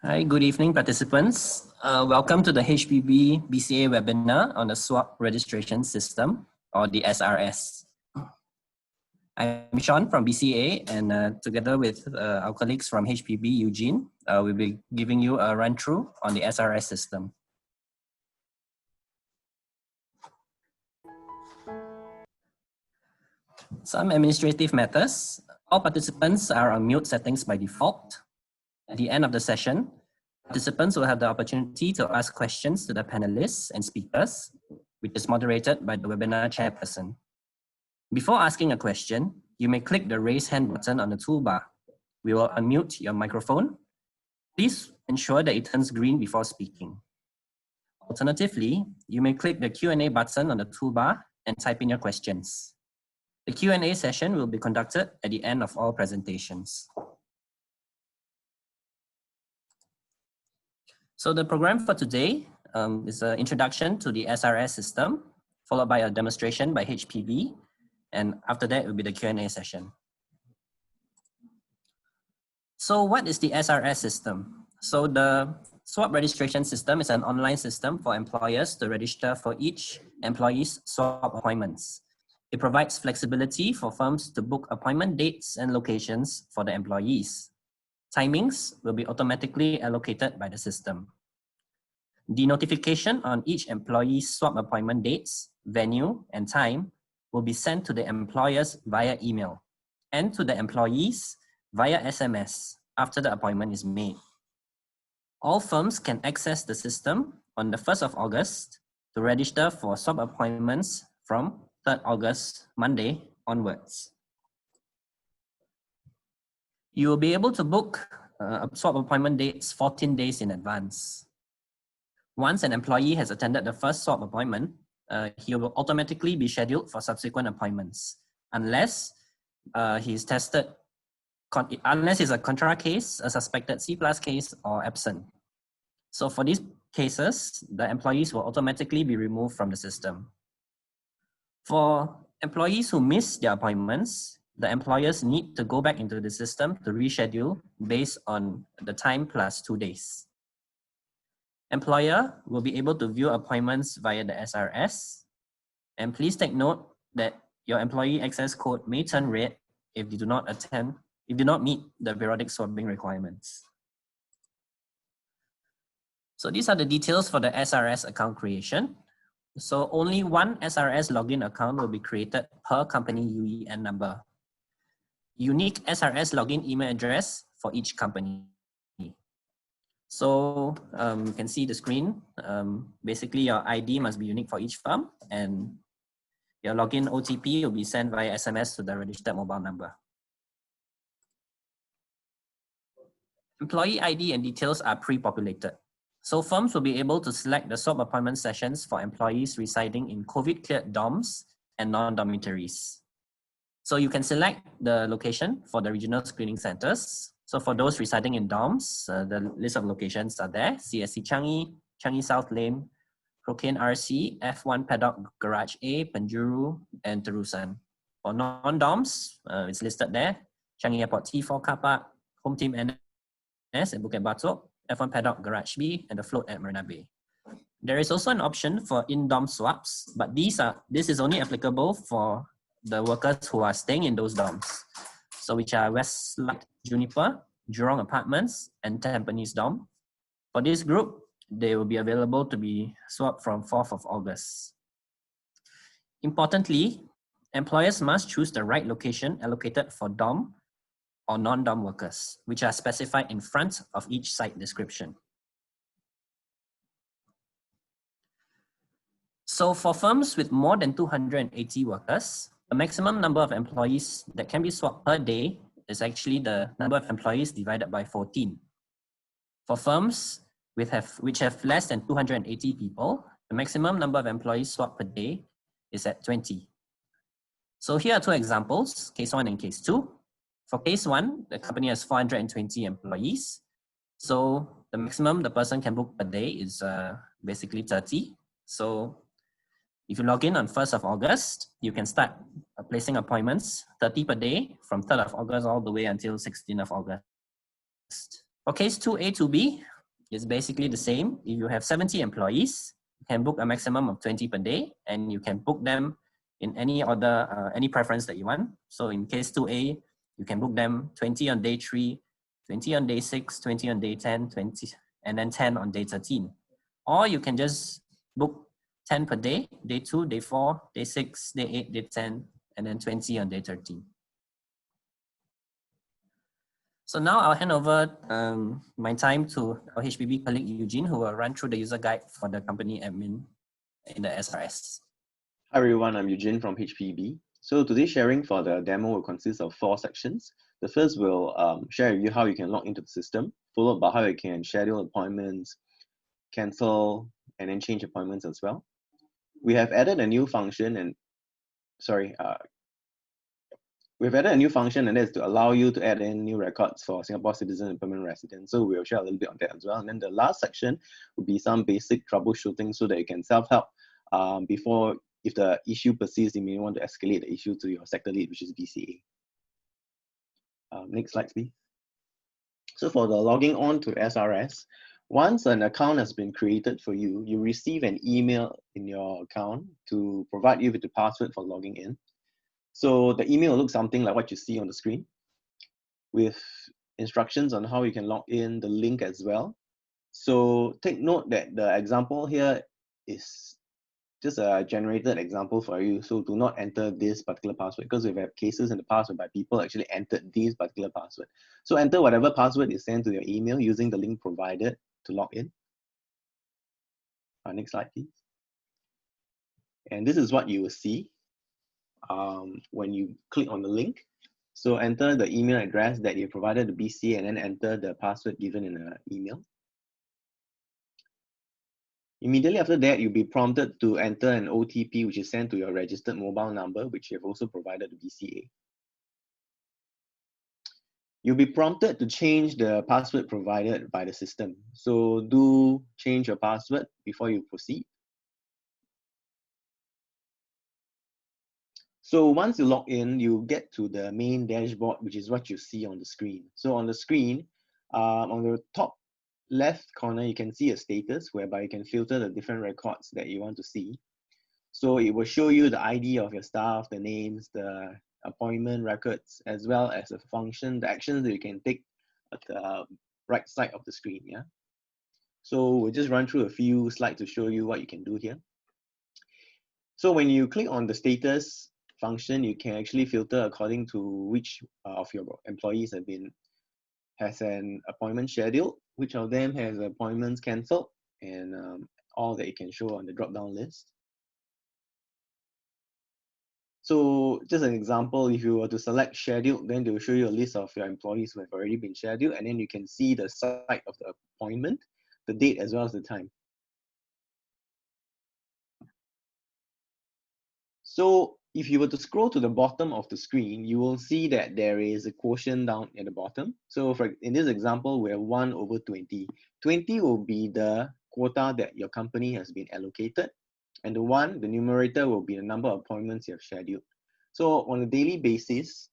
Hi, good evening, participants. Welcome to the HPB-BCA webinar on the Swab registration system, or the SRS. I'm Sean from BCA, and together with our colleagues from HPB, Eugene, we'll be giving you a run-through on the SRS system. Some administrative matters. All participants are on mute settings by default. At the end of the session, participants will have the opportunity to ask questions to the panelists and speakers, which is moderated by the webinar chairperson. Before asking a question, you may click the raise hand button on the toolbar. We will unmute your microphone. Please ensure that it turns green before speaking. Alternatively, you may click the Q&A button on the toolbar and type in your questions. The Q&A session will be conducted at the end of all presentations. So the program for today is an introduction to the SRS system, followed by a demonstration by HPB, and after that will be the Q&A session. So what is the SRS system? So the Swab registration system is an online system for employers to register for each employee's swab appointments. It provides flexibility for firms to book appointment dates and locations for the employees. Timings will be automatically allocated by the system. The notification on each employee's swab appointment dates, venue, and time will be sent to the employers via email and to the employees via SMS after the appointment is made. All firms can access the system on the 1st of August to register for swab appointments from 3rd August, Monday, onwards. You will be able to book swab appointment dates 14 days in advance. Once an employee has attended the first swab appointment, he will automatically be scheduled for subsequent appointments, unless he's tested, unless it's a contra case, a suspected C+ case, or absent. So for these cases, the employees will automatically be removed from the system. For employees who miss their appointments, the employers need to go back into the system to reschedule based on the time plus 2 days. Employer will be able to view appointments via the SRS. And please take note that your employee access code may turn red if you do not meet the periodic swabbing requirements. So these are the details for the SRS account creation. So only one SRS login account will be created per company UEN number. Unique SRS login email address for each company. So you can see the screen. Basically, your ID must be unique for each firm, and your login OTP will be sent via SMS to the registered mobile number. Employee ID and details are pre-populated. So firms will be able to select the swab appointment sessions for employees residing in COVID-cleared dorms and non-dormitories. So you can select the location for the regional screening centers. So for those residing in dorms, the list of locations are there: CSC Changi, Changi South Lane, Procaine RC, F1 Paddock Garage A, Penjuru, and Terusan. For non-dorms, it's listed there: Changi Airport T4 Car Park, Home Team NS at Bukit Batok, F1 Paddock Garage B, and the float at Marina Bay. There is also an option for in-dorm swabs, but this is only applicable for the workers who are staying in those dorms. So which are Westlight Juniper, Jurong Apartments, and Tampines Dorm. For this group, they will be available to be swabbed from 4th of August. Importantly, employers must choose the right location allocated for dorm or non-dorm workers, which are specified in front of each site description. So for firms with more than 280 workers, the maximum number of employees that can be swabbed per day is actually the number of employees divided by 14. For firms which have less than 280 people, the maximum number of employees swabbed per day is at 20. So here are two examples, case 1 and case 2. For case 1, the company has 420 employees. So the maximum the person can book per day is basically 30. So if you log in on 1st of August, you can start placing appointments 30 per day from 3rd of August all the way until 16th of August. For case 2A to B, It's basically the same. If you have 70 employees, you can book a maximum of 20 per day, and you can book them in any order, any preference that you want. So in case 2A, you can book them 20 on day 3, 20 on day 6, 20 on day 10, 20, and then 10 on day 13. Or you can just book 10 per day, day 2, day 4, day 6, day 8, day 10, and then 20 on day 13. So now I'll hand over my time to our HPB colleague Eugene, who will run through the user guide for the company admin in the SRS. Hi everyone, I'm Eugene from HPB. So today's sharing for the demo will consist of 4 sections. The first will share with you how you can log into the system, followed by how you can schedule appointments, cancel, and then change appointments as well. We have added a new function and we've added a new function, and that is to allow you to add in new records for Singapore citizens and permanent residents. So we'll share a little bit on that as well. And then the last section will be some basic troubleshooting so that you can self-help before, if the issue persists, you may want to escalate the issue to your sector lead, which is BCA. Next slide, please. So for the logging on to SRS, once an account has been created for you, you receive an email in your account to provide you with the password for logging in. So the email will look something like what you see on the screen, with instructions on how you can log in, the link as well. So take note that the example here is just a generated example for you. So do not enter this particular password, because we've had cases in the past whereby people actually entered this particular password. So enter whatever password is sent to your email using the link provided to log in. Next slide, please. And this is what you will see when you click on the link. So enter the email address that you provided to BCA and then enter the password given in the email. Immediately after that, you'll be prompted to enter an OTP, which is sent to your registered mobile number, which you have also provided to BCA. You'll be prompted to change the password provided by the system. So do change your password before you proceed. So once you log in, you get to the main dashboard, which is what you see on the screen. So on the screen, on the top left corner, you can see a status whereby you can filter the different records that you want to see. So it will show you the ID of your staff, the names, the appointment records, as well as the function, the actions that you can take at the right side of the screen. Yeah. So we'll just run through a few slides to show you what you can do here. So when you click on the status function, you can actually filter according to which of your employees has an appointment scheduled, which of them has appointments cancelled, and all that you can show on the drop-down list. So just an example, if you were to select scheduled, then they will show you a list of your employees who have already been scheduled, and then you can see the site of the appointment, the date, as well as the time. So if you were to scroll to the bottom of the screen, you will see that there is a quotient down at the bottom. So in this example, we have 1/20. 20 will be the quota that your company has been allocated. And the numerator, will be the number of appointments you have scheduled. So on a daily basis,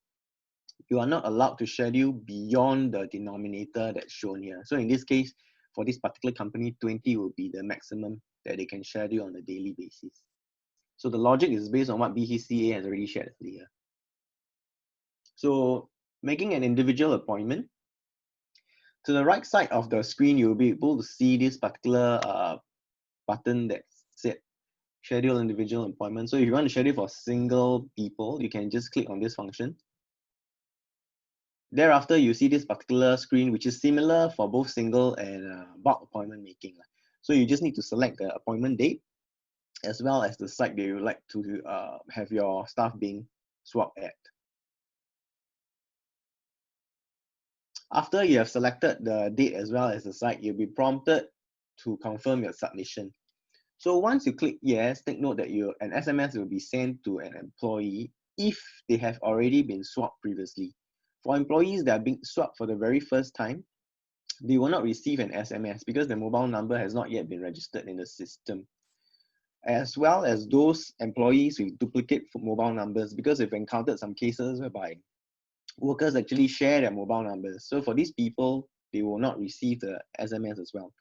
you are not allowed to schedule beyond the denominator that's shown here. So in this case, for this particular company, 20 will be the maximum that they can schedule on a daily basis. So the logic is based on what BCA has already shared earlier. So making an individual appointment, to the right side of the screen, you'll be able to see this particular button that said schedule individual appointment. So if you want to schedule for single people, you can just click on this function. Thereafter, you see this particular screen, which is similar for both single and bulk appointment making. So you just need to select the appointment date, as well as the site that you would like to have your staff being swabbed at. After you have selected the date as well as the site, you'll be prompted to confirm your submission. So once you click yes, take note that an SMS will be sent to an employee if they have already been swabbed previously. For employees that are being swabbed for the very first time, they will not receive an SMS because the mobile number has not yet been registered in the system. As well as those employees with duplicate mobile numbers, because we've encountered some cases whereby workers actually share their mobile numbers. So for these people, they will not receive the SMS as well.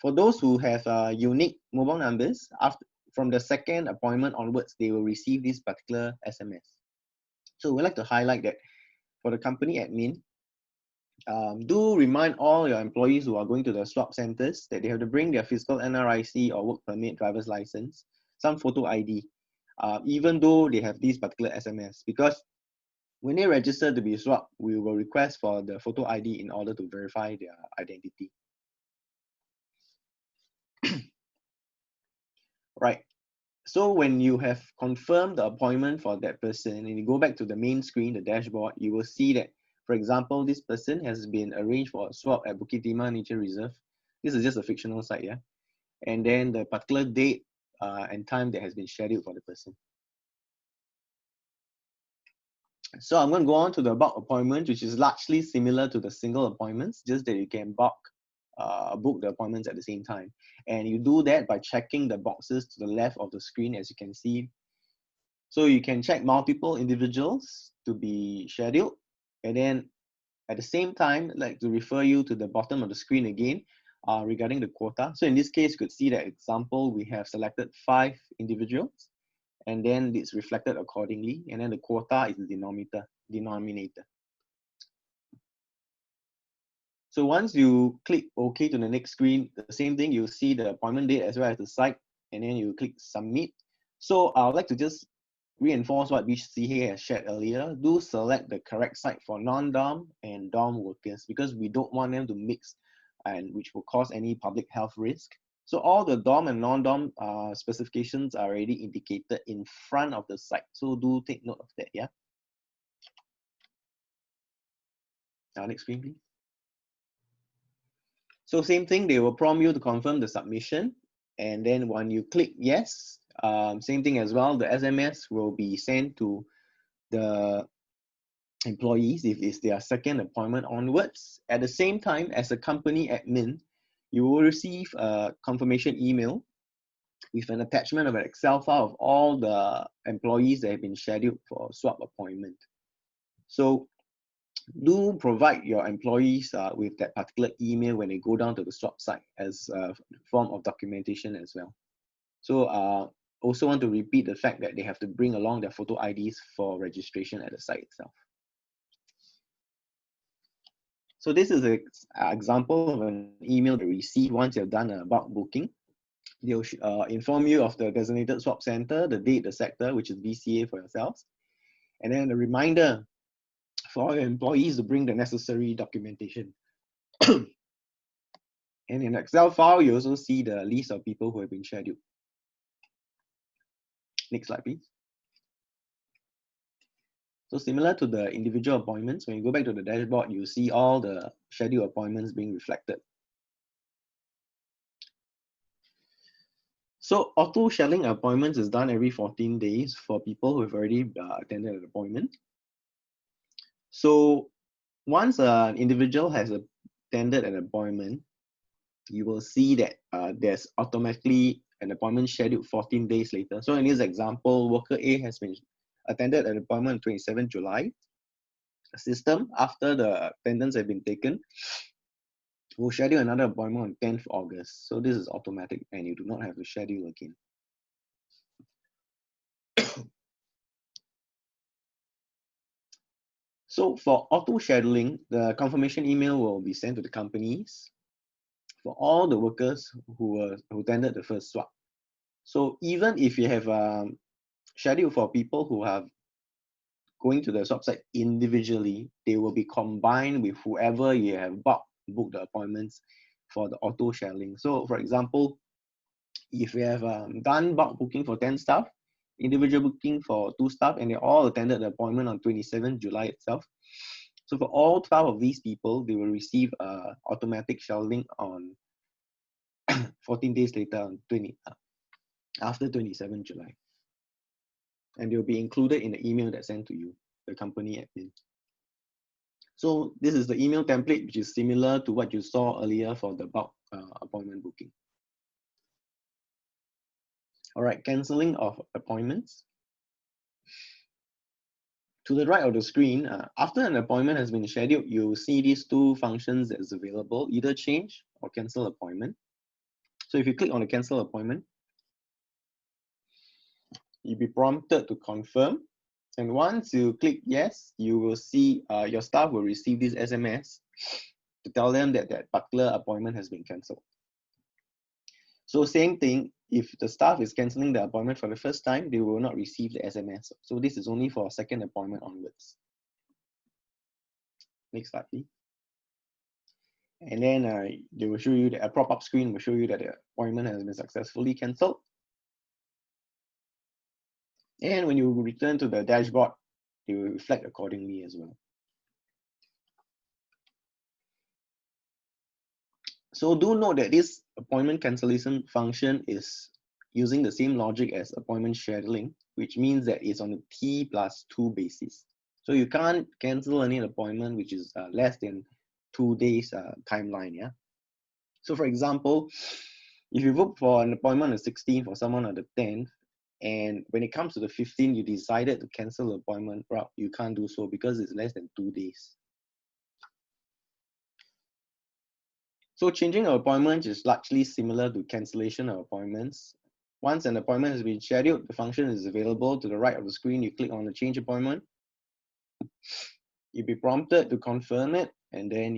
For those who have unique mobile numbers, from the second appointment onwards, they will receive this particular SMS. So we'd like to highlight that for the company admin, do remind all your employees who are going to the swab centers that they have to bring their physical NRIC or work permit, driver's license, some photo ID, even though they have this particular SMS, because when they register to be swabbed, we will request for the photo ID in order to verify their identity. Right. So when you have confirmed the appointment for that person and you go back to the main screen, the dashboard, you will see that, for example, this person has been arranged for a swab at Bukit Timah Nature Reserve. This is just a fictional site, yeah? And then the particular date and time that has been scheduled for the person. So I'm going to go on to the bulk appointment, which is largely similar to the single appointments, just that you can book the appointments at the same time. And you do that by checking the boxes to the left of the screen, as you can see. So you can check multiple individuals to be scheduled. And then at the same time, I'd like to refer you to the bottom of the screen again regarding the quota. So in this case, you could see that example, we have selected 5 individuals, and then it's reflected accordingly. And then the quota is the denominator. So once you click OK to the next screen, the same thing, you'll see the appointment date as well as the site, and then you click Submit. So I would like to just reinforce what BCA has shared earlier. Do select the correct site for non-dorm and dorm workers, because we don't want them to mix, and which will cause any public health risk. So all the dorm and non-dorm specifications are already indicated in front of the site. So do take note of that, yeah? Next screen, please. So same thing, they will prompt you to confirm the submission. And then when you click yes, same thing as well, the SMS will be sent to the employees if it's their second appointment onwards. At the same time, as a company admin, you will receive a confirmation email with an attachment of an Excel file of all the employees that have been scheduled for a swab appointment. So do provide your employees with that particular email when they go down to the swab site as a form of documentation as well. So also want to repeat the fact that they have to bring along their photo IDs for registration at the site itself. So this is an example of an email they receive once you've done a bulk booking. They'll inform you of the designated swab center, the date, the sector, which is BCA for yourselves, and then a reminder for your employees to bring the necessary documentation. And in Excel file, you also see the list of people who have been scheduled. Next slide, please. So similar to the individual appointments, when you go back to the dashboard, you see all the scheduled appointments being reflected. So auto scheduling appointments is done every 14 days for people who have already attended an appointment. So once an individual has attended an appointment, you will see that there's automatically an appointment scheduled 14 days later. So in this example, worker A has been attended an appointment on 27 July. The system, after the attendance have been taken, will schedule another appointment on 10th August. So this is automatic and you do not have to schedule again. So for auto scheduling, the confirmation email will be sent to the companies for all the workers who attended the first swab. So even if you have scheduled for people who have going to the swab site individually, they will be combined with whoever you have booked the appointments for the auto scheduling. So for example, if you have done bulk booking for 10 staff, individual booking for 2 staff, and they all attended the appointment on 27 July itself. So for all 12 of these people, they will receive automatic scheduling on 14 days later on after 27 July. And they'll be included in the email that's sent to you, the company admin. So this is the email template, which is similar to what you saw earlier for the bulk appointment booking. All right, cancelling of appointments. To the right of the screen, after an appointment has been scheduled, you'll see these 2 functions that's available, either change or cancel appointment. So if you click on the cancel appointment, you'll be prompted to confirm. And once you click yes, you will see your staff will receive this SMS to tell them that that particular appointment has been cancelled. So same thing, if the staff is cancelling the appointment for the first time, they will not receive the SMS. So this is only for a second appointment onwards. Next slide, please. And then they will show you that a pop-up screen will show you that the appointment has been successfully cancelled. And when you return to the dashboard, it will reflect accordingly as well. So do note that this appointment cancellation function is using the same logic as appointment scheduling, which means that it's on a T+2 basis. So you can't cancel any appointment which is less than 2 days timeline. Yeah. So for example, if you book for an appointment on the 16th for someone on the 10th, and when it comes to the 15th, you decided to cancel the appointment, well, you can't do so because it's less than 2 days. So changing an appointment is largely similar to cancellation of appointments. Once an appointment has been scheduled, the function is available to the right of the screen. You click on the change appointment. You'll be prompted to confirm it, and then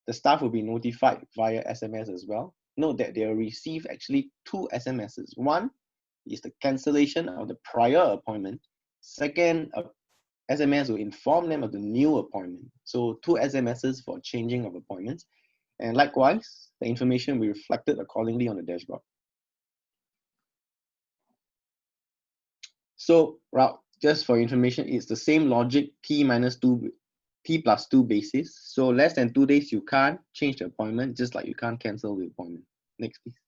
the staff will be notified via SMS as well. Note that they'll receive actually 2 SMSs. One is the cancellation of the prior appointment. Second, a SMS will inform them of the new appointment. So 2 SMSs for changing of appointments. And likewise, the information will be reflected accordingly on the dashboard. So, just for information, it's the same logic, T+2 basis. So less than 2 days, you can't change the appointment, just like you can't cancel the appointment. Next, please.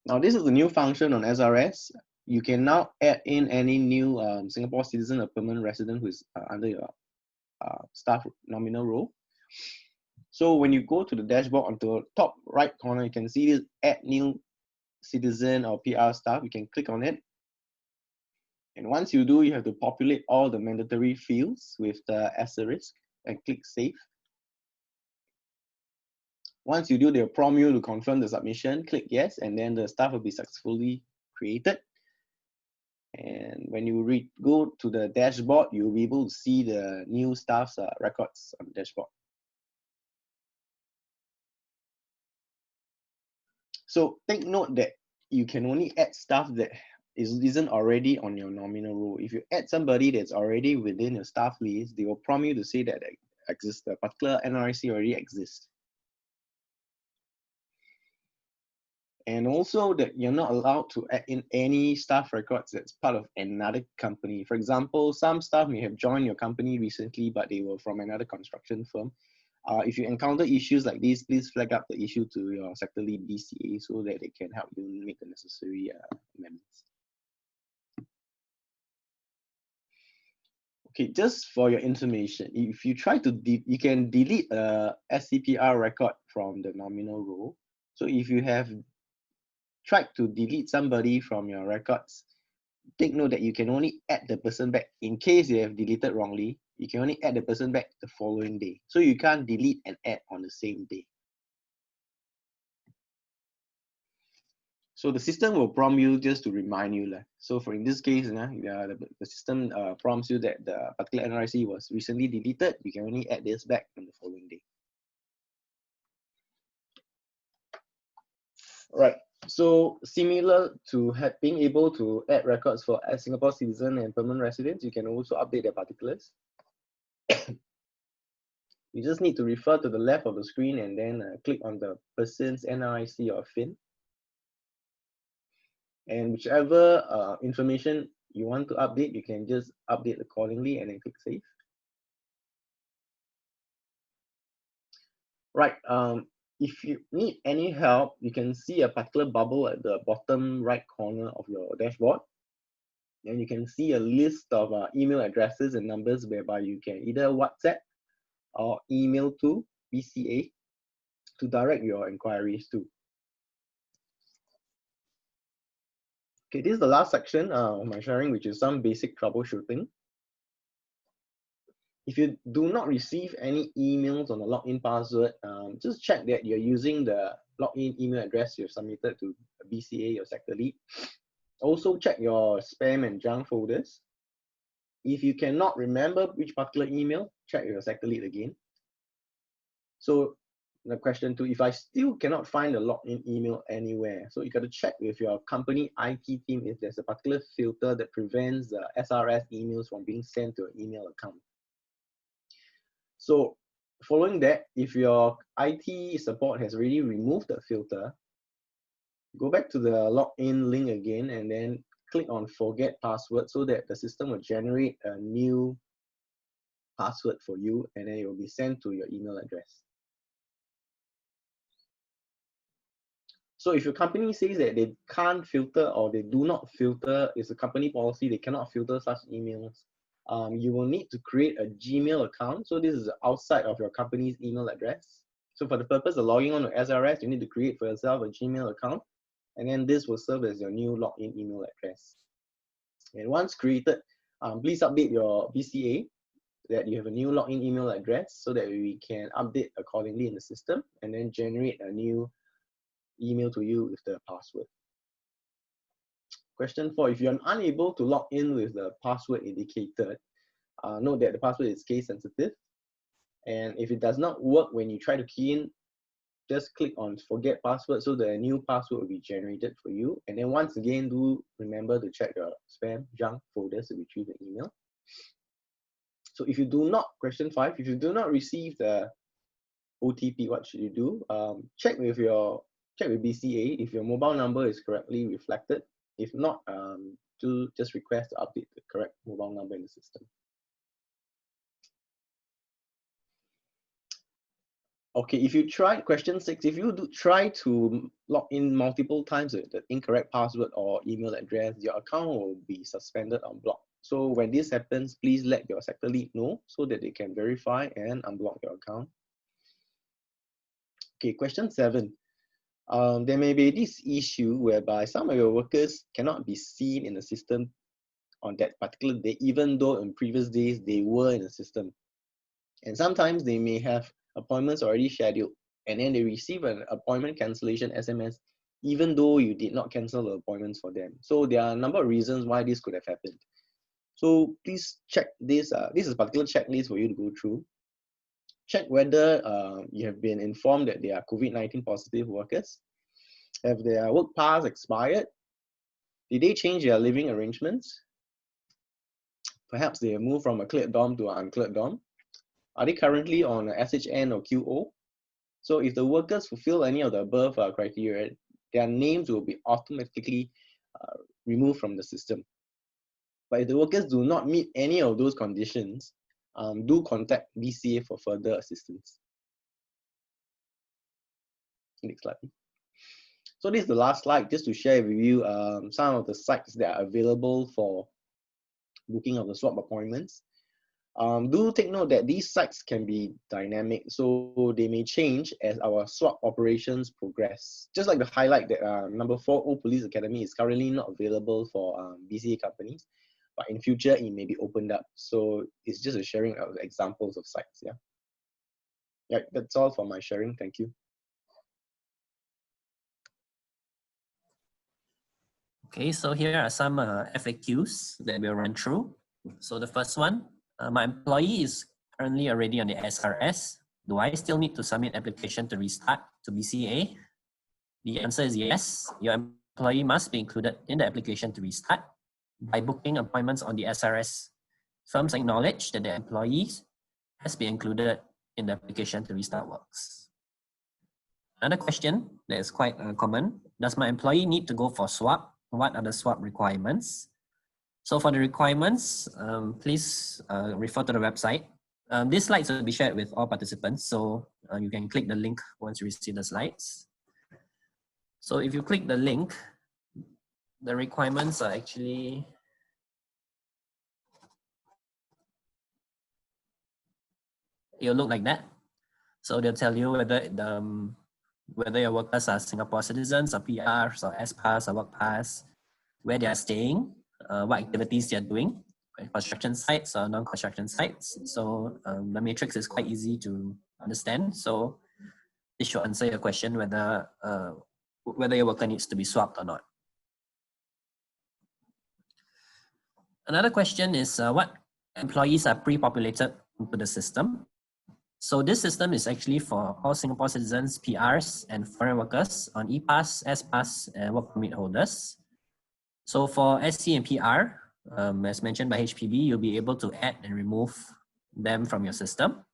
Now, this is the new function on SRS. You can now add in any new Singapore citizen or permanent resident who is under your staff nominal role. So when you go to the dashboard on the top right corner, you can see this add new citizen or PR staff. You can click on it. And once you do, you have to populate all the mandatory fields with the asterisk and click save. Once you do, they'll prompt you to confirm the submission, click yes, and then the staff will be successfully created. And when you go to the dashboard, you'll be able to see the new staff's records on the dashboard. So take note that you can only add staff that isn't already on your nominal role. If you add somebody that's already within your staff list, they will prompt you to say that the particular NRIC already exists. And also that you're not allowed to add in any staff records that's part of another company. For example, some staff may have joined your company recently, but they were from another construction firm. If you encounter issues like this, please flag up the issue to your sector lead BCA so that they can help you make the necessary amendments. Okay, just for your information, if you try to, you can delete a SCPR record from the nominal role. So if you have tried to delete somebody from your records, take note that you can only add the person back. In case you have deleted wrongly, you can only add the person back the following day. So you can't delete and add on the same day. So the system will prompt you just to remind you. So in this case, the system prompts you that the particular NRIC was recently deleted. You can only add this back on the following day. Right. So similar to being able to add records for Singapore citizen and permanent residents, you can also update their particulars. You just need to refer to the left of the screen and then click on the person's NRIC or FIN. And whichever information you want to update, you can just update accordingly and then click save. Right. If you need any help, you can see a particular bubble at the bottom right corner of your dashboard. And you can see a list of email addresses and numbers whereby you can either WhatsApp or email to BCA to direct your inquiries to. Okay, this is the last section of my sharing, which is some basic troubleshooting. If you do not receive any emails on the login password, just check that you're using the login email address you've submitted to BCA, your sector lead. Also check your spam and junk folders. If you cannot remember which particular email, check your sector lead again. So the question 2, if I still cannot find a login email anywhere, so you got to check with your company IT team if there's a particular filter that prevents the SRS emails from being sent to an email account. So following that, if your IT support has already removed the filter, go back to the login link again and then click on forget password so that the system will generate a new password for you and then it will be sent to your email address. So if your company says that they can't filter or they do not filter, it's a company policy, they cannot filter such emails, you will need to create a Gmail account. So this is outside of your company's email address. So for the purpose of logging on to SRS, you need to create for yourself a Gmail account, and then this will serve as your new login email address. And once created, please update your BCA that you have a new login email address so that we can update accordingly in the system and then generate a new email to you with the password. Question 4, if you're unable to log in with the password indicated, note that the password is case sensitive. And if it does not work when you try to key in, just click on forget password so the new password will be generated for you. And then once again, do remember to check your spam, junk folders to retrieve the email. So if you do not, question 5, if you do not receive the OTP, what should you do? Check with BCA if your mobile number is correctly reflected. If not, do just request to update the correct mobile number in the system. Okay, if you try, question 6, if you do try to log in multiple times with the incorrect password or email address, your account will be suspended or blocked. So when this happens, please let your sector lead know so that they can verify and unblock your account. Okay, question 7. There may be this issue whereby some of your workers cannot be seen in the system on that particular day, even though in previous days they were in the system. And sometimes they may have appointments already scheduled, and then they receive an appointment cancellation SMS, even though you did not cancel the appointments for them. So there are a number of reasons why this could have happened. So please check this. This is a particular checklist for you to go through. Check whether you have been informed that they are COVID-19 positive workers. Have their work pass expired? Did they change their living arrangements? Perhaps they have moved from a cleared dorm to an uncleared dorm. Are they currently on a SHN or QO? So if the workers fulfill any of the above criteria, their names will be automatically removed from the system. But if the workers do not meet any of those conditions, do contact BCA for further assistance. Next slide. So this is the last slide, just to share with you some of the sites that are available for booking of the swab appointments. Do take note that these sites can be dynamic, so they may change as our swab operations progress. Just like the highlight that number 4, Old Police Academy is currently not available for BCA companies, but in future it may be opened up. So it's just a sharing of examples of sites. Yeah, that's all for my sharing. Thank you. Okay, so here are some FAQs that we'll run through. So the first one, my employee is currently already on the SRS. Do I still need to submit application to restart to BCA? The answer is yes. Your employee must be included in the application to restart. By booking appointments on the SRS, firms acknowledge that the employees has been included in the application to restart works. Another question that is quite common, does my employee need to go for swab? What are the swab requirements? So for the requirements, please refer to the website. These slides will be shared with all participants, so you can click the link once you receive the slides. So if you click the link, the requirements are actually it'll look like that. So they'll tell you whether your workers are Singapore citizens or PRs or S-Pass or Work Pass, where they are staying, what activities they are doing, construction sites or non-construction sites. So the matrix is quite easy to understand. So this should answer your question whether your worker needs to be swabbed or not. Another question is what employees are pre-populated into the system. So this system is actually for all Singapore citizens, PRs, and foreign workers on E-Pass, S-Pass, and work permit holders. So for SC and PR, as mentioned by HPB, you'll be able to add and remove them from your system.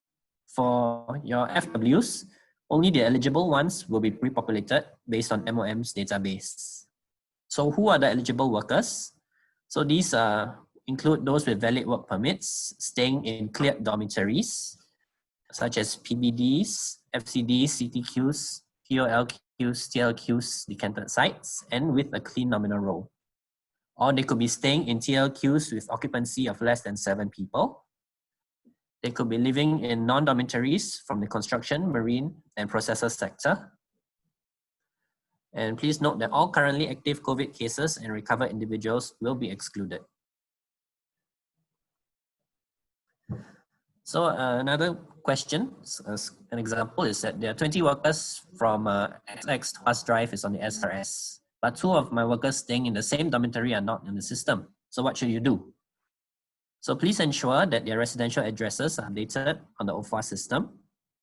For your FWs, only the eligible ones will be pre-populated based on MOM's database. So who are the eligible workers? So these include those with valid work permits, staying in cleared dormitories, such as PBDs, FCDs, CTQs, POLQs, TLQs, decanted sites, and with a clean nominal role. Or they could be staying in TLQs with occupancy of less than 7 people. They could be living in non-dormitories from the construction, marine, and processor sector. And please note that all currently active COVID cases and recovered individuals will be excluded. So another question, an example is that there are 20 workers from XX Tuas Drive is on the SRS, but 2 of my workers staying in the same dormitory are not in the system. So what should you do? So please ensure that their residential addresses are updated on the OFA system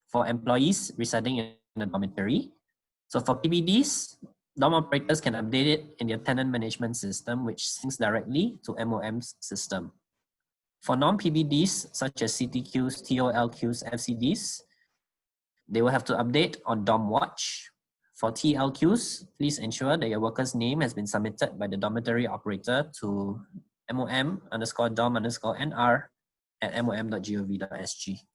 for employees residing in the dormitory. So for PBDs, dorm operators can update it in their tenant management system, which syncs directly to MOM's system. For non-PBDs, such as CTQs, TOLQs, FCDs, they will have to update on Dorm Watch. For TLQs, please ensure that your worker's name has been submitted by the dormitory operator to mom_dom_nr@mom.gov.sg.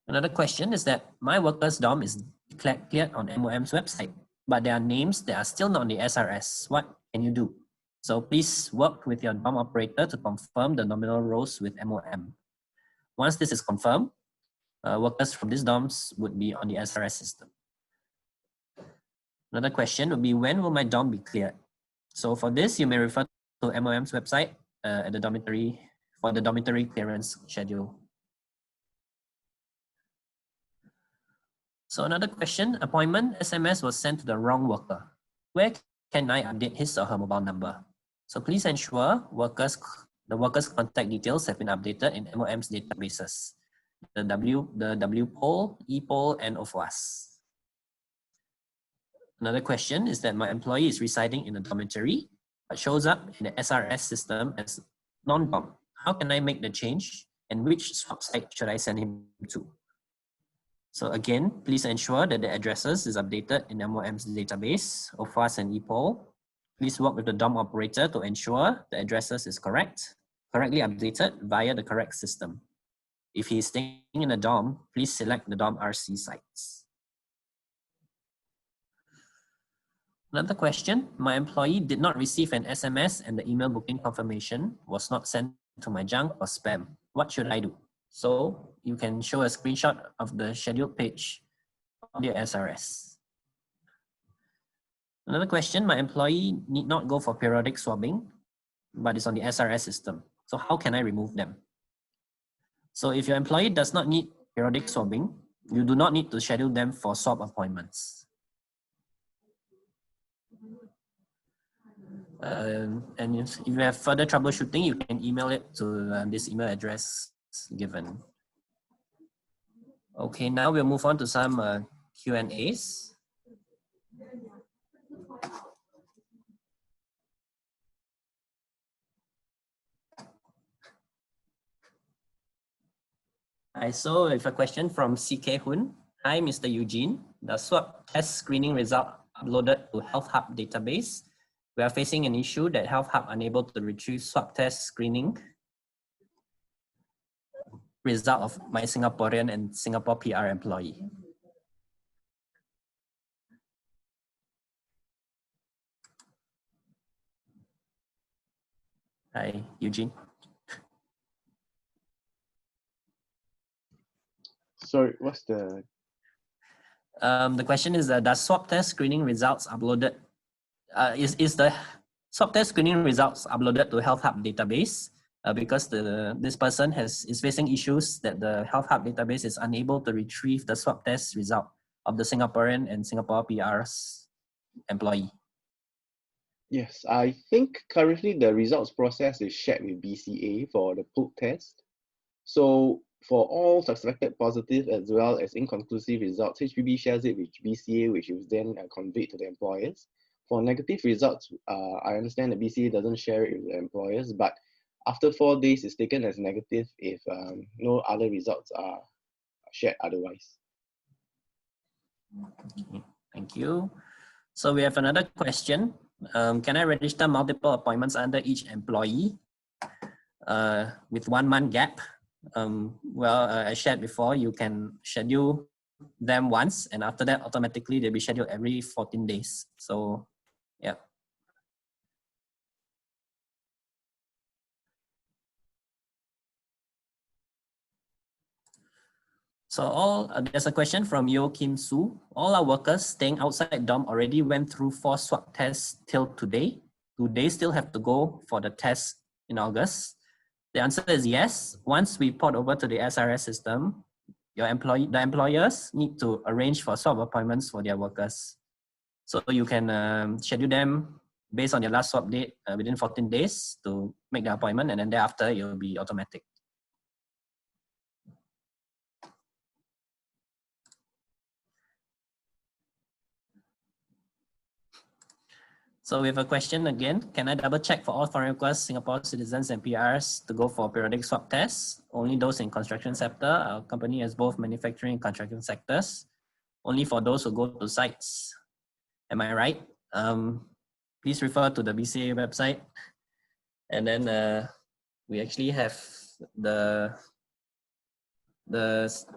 Another question is that my worker's dorm is cleared on MOM's website, but there are names that are still not on the SRS. What can you do? So please work with your dorm operator to confirm the nominal roles with MOM. Once this is confirmed, workers from these dorms would be on the SRS system. Another question would be, when will my dorm be cleared? So for this, you may refer to MOM's website at the dormitory for the dormitory clearance schedule. So another question, appointment SMS was sent to the wrong worker. Where can I update his or her mobile number? So please ensure the worker's contact details have been updated in MOM's databases, the WPOL, EPOL, and OFWAS. Another question is that my employee is residing in a dormitory, but shows up in the SRS system as non-dom. How can I make the change, and which swap site should I send him to? So again, please ensure that the addresses is updated in MOM's database, OFWAS and EPOL. Please work with the dorm operator to ensure the addresses is correctly updated via the correct system. If he is staying in a dorm, please select the dorm RC sites. Another question, my employee did not receive an SMS and the email booking confirmation was not sent to my junk or spam. What should I do? So you can show a screenshot of the scheduled page on your SRS. Another question, my employee need not go for periodic swabbing, but is on the SRS system. So how can I remove them? So if your employee does not need periodic swabbing, you do not need to schedule them for swab appointments. And if you have further troubleshooting, you can email it to this email address given. Okay, now we'll move on to some Q&As. I saw a question from CK Hun. Hi, Mr. Eugene. The swab test screening result uploaded to Health Hub database. We are facing an issue that Health Hub unable to retrieve swab test screening result of my Singaporean and Singapore PR employee. Hi, Eugene. Sorry, what's the... The question is, does swab test screening results uploaded, is the swab test screening results uploaded to Health Hub database? because this person is facing issues that the Health Hub database is unable to retrieve the swab test result of the Singaporean and Singapore PR's employee. Yes, I think currently the results process is shared with BCA for the pooled test. So for all suspected positive as well as inconclusive results, HPB shares it with BCA, which is then conveyed to the employers. For negative results, I understand that BCA doesn't share it with the employers, but after 4 days, it's taken as negative if no other results are shared otherwise. Okay, thank you. So we have another question. Can I register multiple appointments under each employee with 1 month gap? I shared before, you can schedule them once, and after that, automatically they'll be scheduled every 14 days. So, yeah. So there's a question from Yo Kim Soo. All our workers staying outside dorm already went through 4 swab tests till today. Do they still have to go for the test in August? The answer is yes. Once we port over to the SRS system, the employers need to arrange for swab appointments for their workers. So you can schedule them based on your last swab date within 14 days to make the appointment, and then thereafter it will be automatic. So we have a question again. Can I double check for all foreign workers, Singapore citizens and PRs to go for periodic swab tests? Only those in construction sector. Our company has both manufacturing and construction sectors. Only for those who go to sites. Am I right? Please refer to the BCA website. And then we actually have the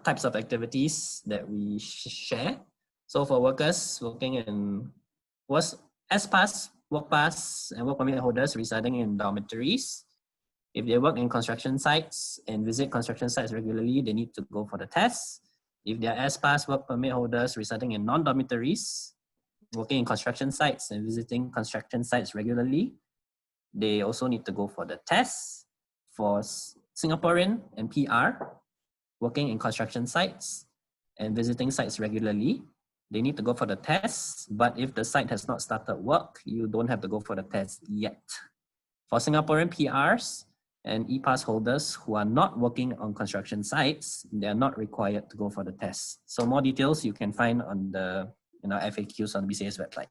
types of activities that we share. So for workers working in S-Pass, Work Pass, and Work Permit holders residing in dormitories, if they work in construction sites and visit construction sites regularly, they need to go for the test. If they are S-Pass, Work Permit holders residing in non-dormitories, working in construction sites and visiting construction sites regularly, they also need to go for the test. For Singaporean and PR, working in construction sites and visiting sites regularly, they need to go for the test, but if the site has not started work, you don't have to go for the test yet. For Singaporean PRs and E-Pass holders who are not working on construction sites, they are not required to go for the test. So more details you can find on the FAQs on the BCA's website.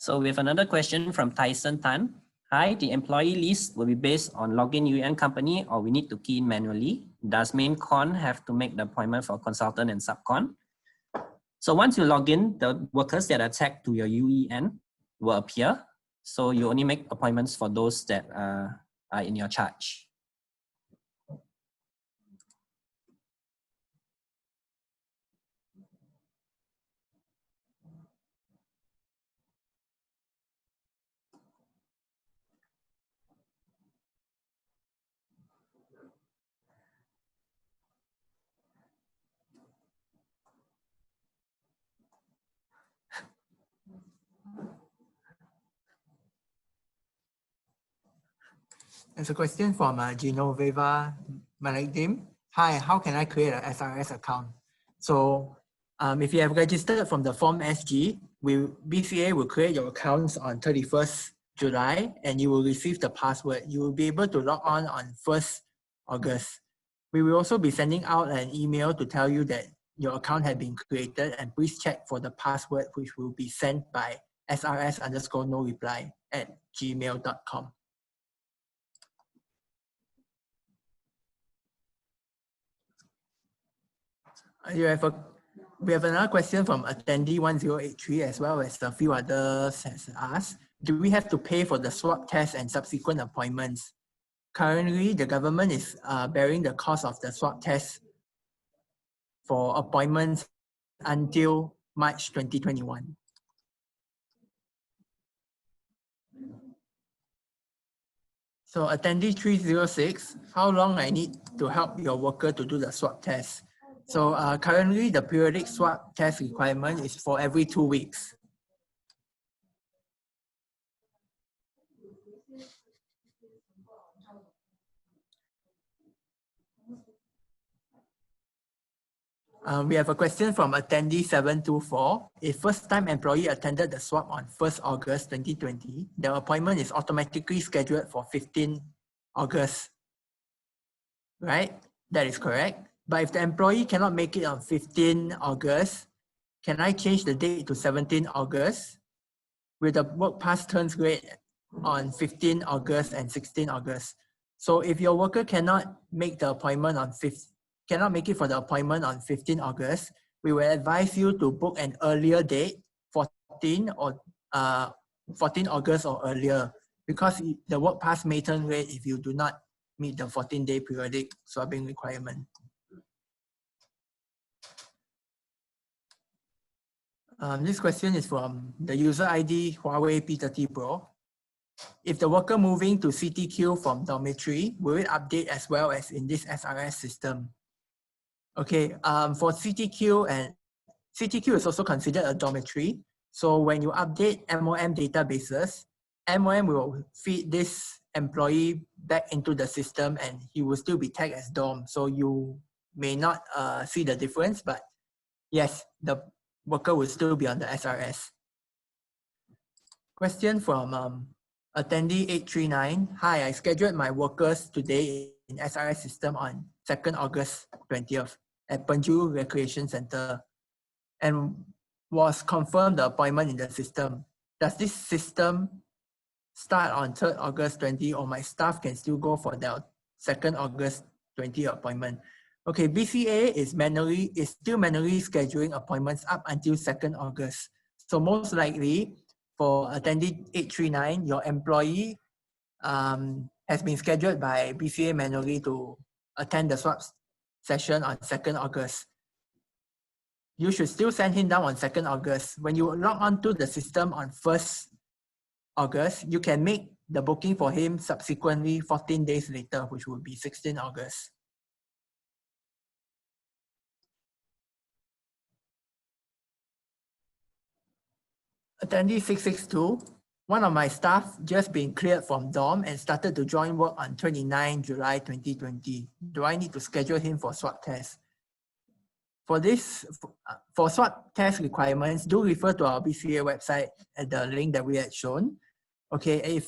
So we have another question from Tyson Tan. Hi, the employee list will be based on login UN company or we need to key in manually? Does main con have to make the appointment for consultant and subcon? So once you log in, the workers that are tagged to your UEN will appear. So you only make appointments for those that are in your charge. There's a question from Genoveva Malekdim. Hi, how can I create an SRS account? So if you have registered from the Form SG, BCA will create your accounts on 31st July and you will receive the password. You will be able to log on 1st August. We will also be sending out an email to tell you that your account has been created, and please check for the password, which will be sent by srs_no reply@gmail.com. We have another question from attendee 1083 as well as a few others has asked. Do we have to pay for the swab test and subsequent appointments? Currently, the government is bearing the cost of the swab test for appointments until March 2021. So attendee 306, how long I need to help your worker to do the swab test? So currently the periodic swab test requirement is for every 2 weeks. We have a question from attendee 724. If first-time employee attended the swab on 1st August 2020, the appointment is automatically scheduled for 15 August, right? That is correct. But if the employee cannot make it on 15 August, can I change the date to 17 August? With the work pass turns grade on 15 August and 16 August. So if your worker cannot make the appointment on cannot make it for the appointment on 15 August, we will advise you to book an earlier date, 14 August or earlier, because the work pass may turn red if you do not meet the 14-day periodic swabbing requirement. This question is from the user ID Huawei P30 Pro. If the worker moving to CTQ from dormitory, will it update as well as in this SRS system? Okay, for CTQ, and CTQ is also considered a dormitory. So when you update MOM databases, MOM will feed this employee back into the system and he will still be tagged as dorm. So you may not see the difference, but yes, the worker will still be on the SRS. Question from attendee 839. Hi, I scheduled my workers today in SRS system on 2nd August 20th at Penju Recreation Center and was confirmed the appointment in the system. Does this system start on 3rd August 20 or my staff can still go for their 2nd August 20 appointment? Okay, BCA is still manually scheduling appointments up until 2nd August. So most likely for attendee 839, your employee has been scheduled by BCA manually to attend the swab session on 2nd August. You should still send him down on 2nd August. When you log on to the system on 1st August, you can make the booking for him subsequently 14 days later, which will be 16 August. Attendee 662, one of my staff just been cleared from dorm and started to join work on 29 July 2020. Do I need to schedule him for swab test? For this, for swab test requirements, do refer to our BCA website at the link that we had shown. Okay,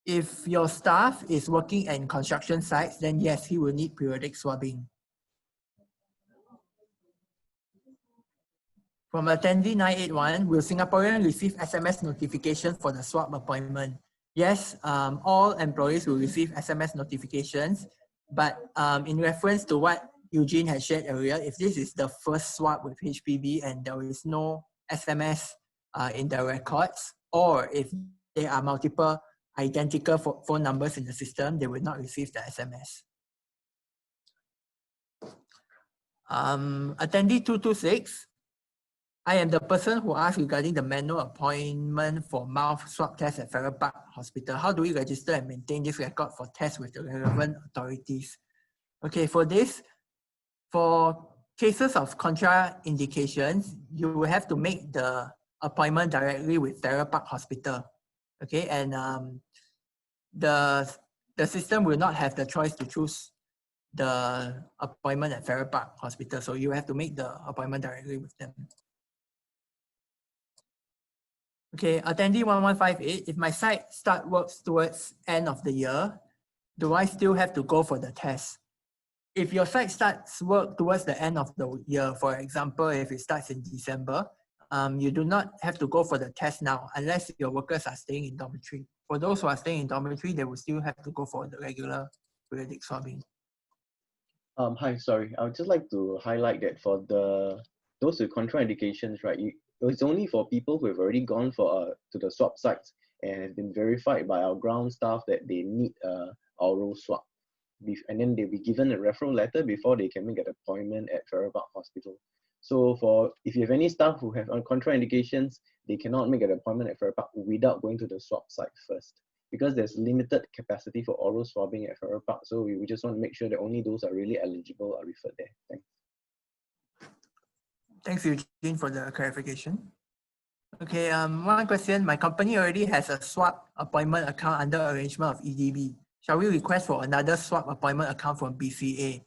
if your staff is working in construction sites, then yes, he will need periodic swabbing. From attendee 981, will Singaporeans receive SMS notification for the swab appointment? Yes, all employees will receive SMS notifications, but in reference to what Eugene had shared earlier, if this is the first swab with HPB and there is no SMS in the records, or if there are multiple identical phone numbers in the system, they will not receive the SMS. Attendee 226, I am the person who asked regarding the manual appointment for mouth swab test at Farrer Park Hospital. How do we register and maintain this record for tests with the relevant authorities? Okay, for this, for cases of contraindications, you will have to make the appointment directly with Farrer Park Hospital. Okay, and the system will not have the choice to choose the appointment at Farrer Park Hospital, so you have to make the appointment directly with them. Okay, attendee 1158, if my site start works towards end of the year, do I still have to go for the test? If your site starts work towards the end of the year, for example, if it starts in December, you do not have to go for the test now unless your workers are staying in dormitory. For those who are staying in dormitory, they will still have to go for the regular periodic swabbing. Hi, sorry. I would just like to highlight that for those with contraindications, right? It's only for people who have already gone for to the swab sites and have been verified by our ground staff that they need oral swab, and then they'll be given a referral letter before they can make an appointment at Farrer Park Hospital. So if you have any staff who have contraindications, they cannot make an appointment at Farrer Park without going to the swab site first. because there's limited capacity for oral swabbing at Farrer Park. So we just want to make sure that only those are really eligible are referred there. Thanks. Thanks, Eugene, for the clarification. Okay, one question. My company already has a swab appointment account under arrangement of EDB. Shall we request for another swab appointment account from BCA?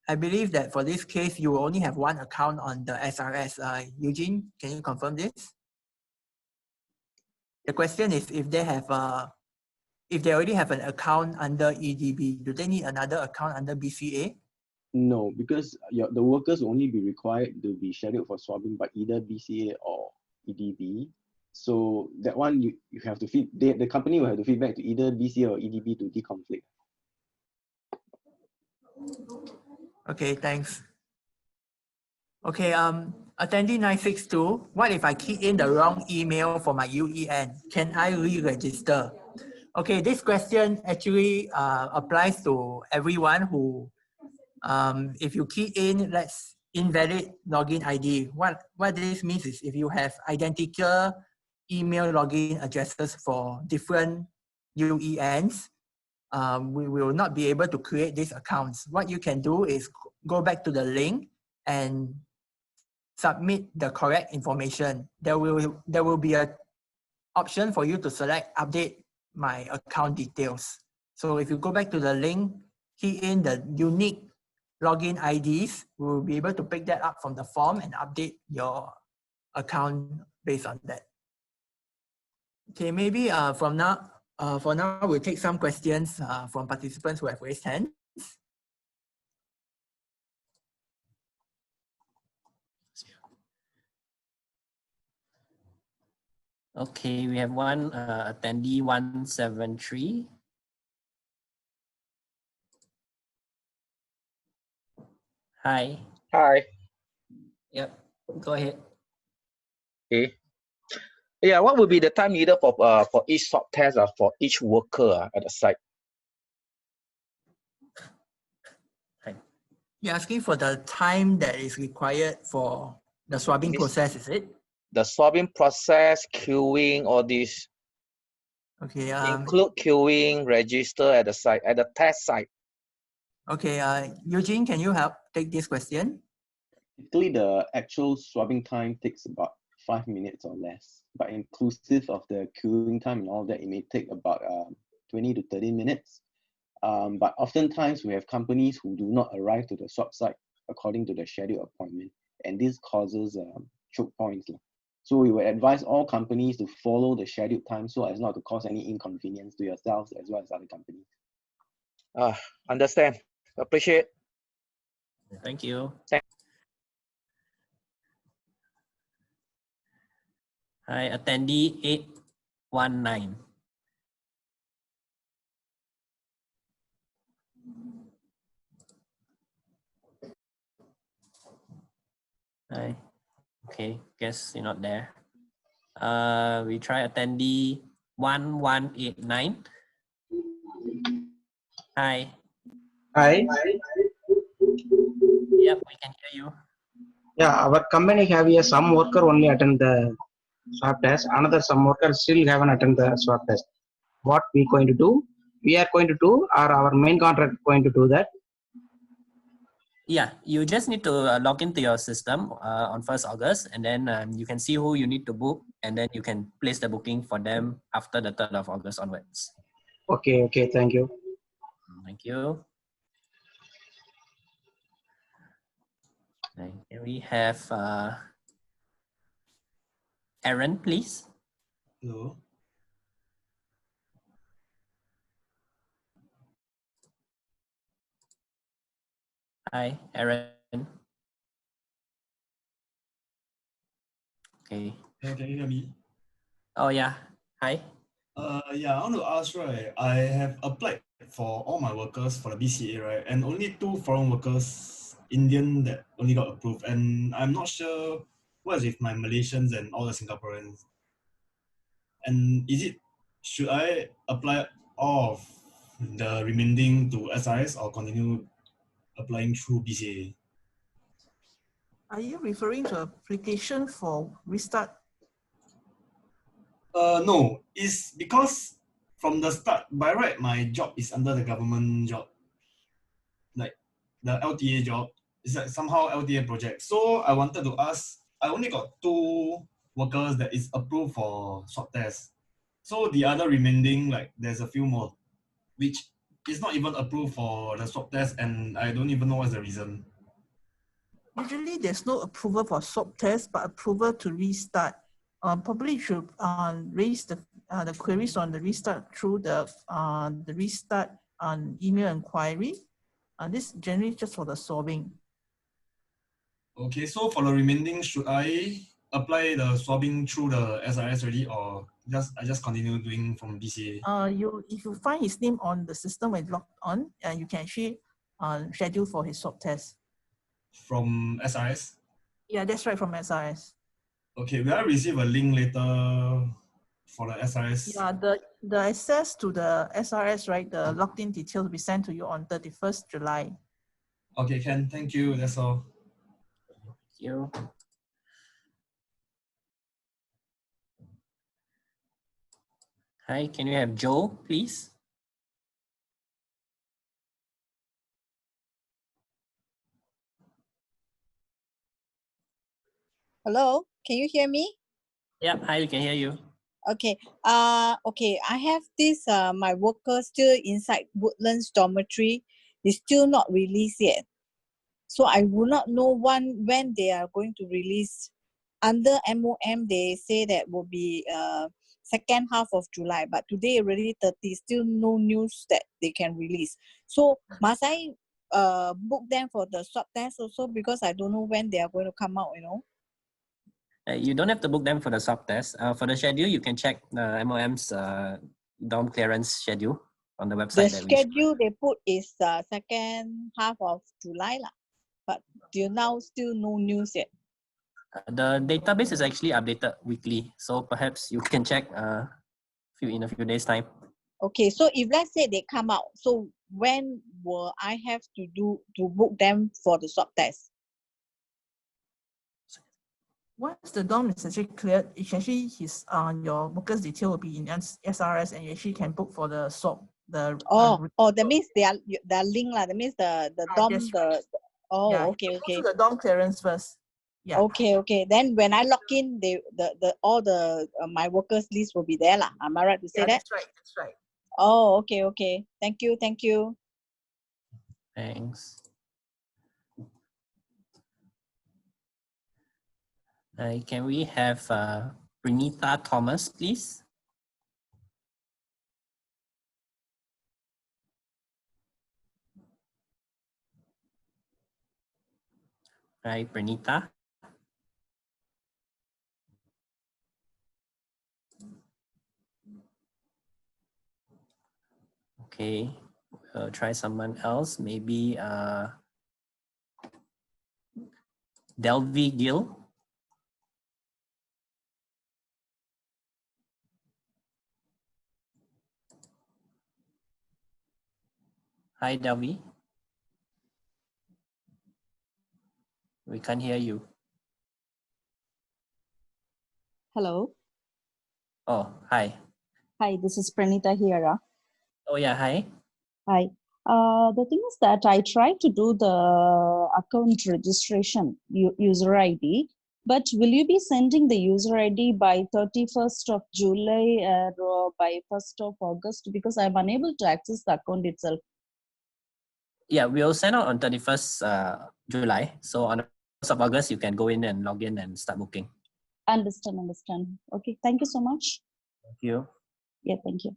I believe that for this case, you will only have one account on the SRS. Eugene, can you confirm this? The question is if they already have an account under EDB, do they need another account under BCA? No, because the workers will only be required to be scheduled for swabbing by either BCA or EDB. So that one you have to feed, the company will have to feedback to either BCA or EDB to deconflict. Okay, thanks. Okay, attendee 962, what if I key in the wrong email for my UEN? Can I re-register? Okay, this question actually applies to everyone who, if you key in, let's invalid login ID. What this means is if you have identical email login addresses for different UENs, we will not be able to create these accounts. What you can do is go back to the link and submit the correct information. There will be an option for you to select update my account details. So if you go back to the link, key in the unique login IDs, we will be able to pick that up from the form and update your account based on that. Okay, maybe for now we'll take some questions from participants who have raised hands. Okay, we have one attendee 173. Hi. Hi. Yep, go ahead. Okay. Yeah, what will be the time needed for each swab test for each worker at the site? You're asking for the time that is required for the swabbing process, is it? The swabbing process, queuing, all this. Okay. Include queuing, register at the site, at the test site. Okay, Eugene, can you help take this question? Typically, the actual swabbing time takes about 5 minutes or less, but inclusive of the queuing time and all that, it may take about 20 to 30 minutes. But oftentimes we have companies who do not arrive to the swab site according to the scheduled appointment, and this causes choke points. So we would advise all companies to follow the scheduled time so as not to cause any inconvenience to yourselves as well as other companies. Understand. Appreciate. Thank you. Hi, attendee 819. Hi. Okay, guess you're not there. We try attendee 1189. Hi. Hi. Yep, we can hear you. Yeah, our company have here some worker only attend the swab test. Another some worker still haven't attend the swab test. What we going to do? We are going to do, or our main contract going to do that? Yeah, you just need to log into your system on 1st August, and then you can see who you need to book, and then you can place the booking for them after the 3rd of August onwards. Okay, thank you. Thank you. Can we have Aaron, please? Hello. Hi, Aaron. Okay. Can you hear me? Oh yeah. Hi. Yeah, I want to ask, right? I have applied for all my workers for the BCA, right? And only 2 foreign workers, Indian, that only got approved. And I'm not sure what is with my Malaysians and all the Singaporeans. And should I apply all of the remaining to SRS or continue applying through BCA? Are you referring to application for restart? No, it's because from the start, by right, my job is under the government job, like the LTA job. It's like somehow LTA project. So I wanted to ask, I only got 2 workers that is approved for swab test. So the other remaining, like there's a few more, which is not even approved for the swab test, and I don't even know what's the reason. Usually there's no approval for swab test, but approval to restart. Probably should raise the queries on the restart through the restart email inquiry. This generally just for the swabbing. Okay, so for the remaining, should I apply the swabbing through the SRS already, or I just continue doing from BCA? If you find his name on the system when logged on, you can actually schedule for his swab test. From SRS? Yeah, that's right, from SRS. Okay, will I receive a link later for the SRS? Yeah, the access to the SRS, right? The logged in details will be sent to you on 31st July. Okay, Ken, thank you. That's all. Thank you. Hi, can we have Joe, please? Hello, can you hear me? Yep, hi, we can hear you. Okay. Okay. I have this my worker still inside Woodlands dormitory. Is still not released yet. So I will not know when they are going to release. Under MOM, they say that will be second half of July, but today already 30. Still no news that they can release. So must I book them for the swab test also, because I don't know when they are going to come out, you know? You don't have to book them for the swab test. For the schedule, you can check the MOM's dorm clearance schedule on the website. The schedule they put is second half of July lah, but till now still no news yet. The database is actually updated weekly, so perhaps you can check in a few days' time. Okay, so if let's say they come out, so when will I have to book them for the swab test? Once the dorm is actually cleared, it's actually your workers detail will be in SRS, and you actually can book for the swab. That means they are linked lah. That means the dorm okay. Go to the dorm clearance first. Yeah. Okay. Then when I log in, all the my workers list will be there lah. Am I right to say that? That's right. Oh, okay. Thank you. Thanks. Can we have Pranita Thomas, please? Hi, Pranita. Okay, we'll try someone else. Maybe Delvi Gill. Hi, Delvi. We can't hear you. Hello. Oh, hi. Hi, this is Pranita here. Oh, yeah, hi. Hi. The thing is that I tried to do the account registration user ID, but will you be sending the user ID by 31st of July or by 1st of August? Because I'm unable to access the account itself. Yeah, we'll send out on 31st July. So on the 1st of August, you can go in and log in and start booking. Understand. Okay, thank you so much. Thank you. Yeah, thank you.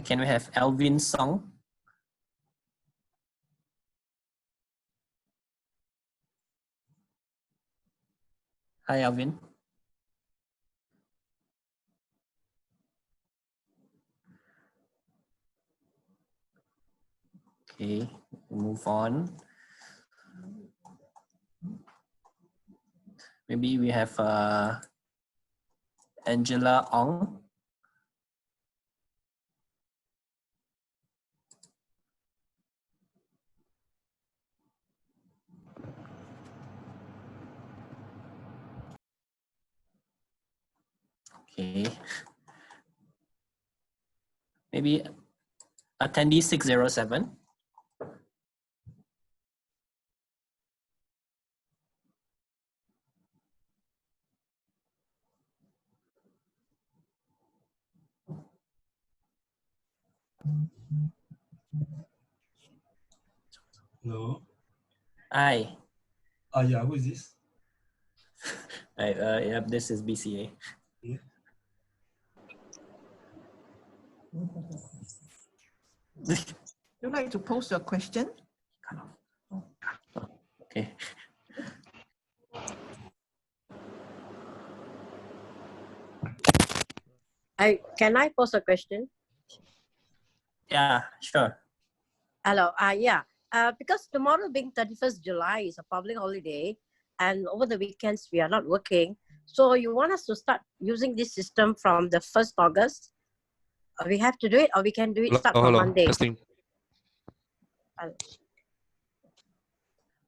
Can we have Alvin Song? Hi, Alvin. Okay, move on. Maybe we have Angela Ong. Okay. Maybe attendee 607. Hello. Hi. Yeah, who is this? Hi, yeah, this is BCA. Yeah. Would you like to pose your question? Okay. Can I pose a question? Yeah, sure. Hello. Yeah. Because tomorrow being 31st July is a public holiday, and over the weekends we are not working. So you want us to start using this system from the 1st August? We have to do it, or we can do it start from Monday. Testing.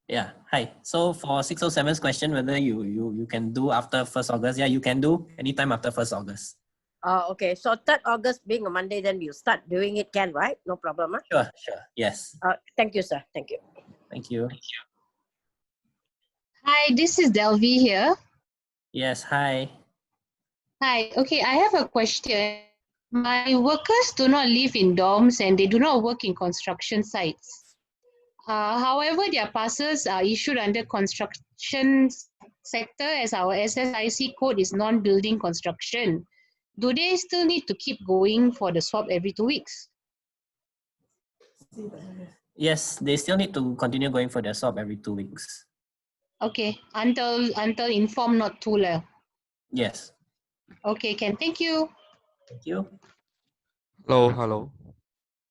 Yeah. Hi. So for 607's question, whether you can do after 1st August, yeah, you can do anytime after 1st August. Okay. So 3rd August being a Monday, then we'll start doing it. Can, right? No problem. Huh? Sure, sure. Yes. Thank you, sir. Thank you. Thank you. Hi, this is Delvi here. Yes, hi. Hi, okay, I have a question. My workers do not live in dorms and they do not work in construction sites. However, their passes are issued under construction sector as our SSIC code is non-building construction. Do they still need to keep going for the swab every 2 weeks? Yes, they still need to continue going for their swab every 2 weeks. Okay, until informed not too low. Yes. Okay, thank you. Thank you. Hello.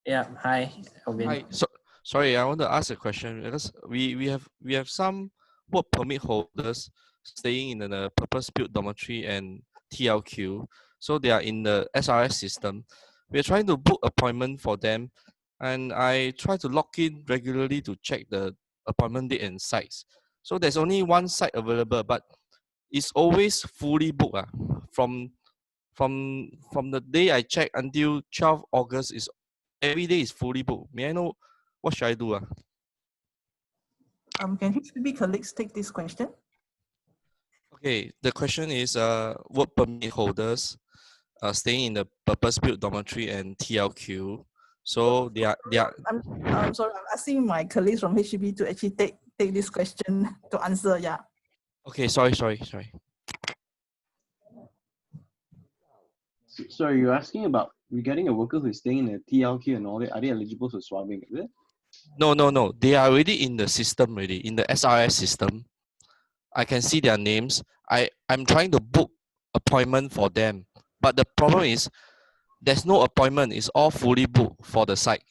Yeah, hi, Alvin. Hi. Sorry, I want to ask a question because we have some work permit holders staying in the purpose-built dormitory and TLQ, so they are in the SRS system. We are trying to book appointment for them, and I try to log in regularly to check the appointment date and sites. So there's only one site available, but it's always fully booked. From the day I check until 12 August is every day is fully booked. May I know what should I do? Can HPB colleagues take this question? Okay, the question is work permit holders staying in the purpose-built dormitory and TLQ. So they are. I'm sorry, I'm asking my colleagues from HPB to actually take this question to answer. Yeah. Okay, sorry. Sorry, you're asking about regarding a worker who is staying in a TLQ and all that. Are they eligible for swabbing? Is it? No. They are already in the system already, in the SRS system. I can see their names. I'm trying to book appointment for them. But the problem is there's no appointment. It's all fully booked for the site.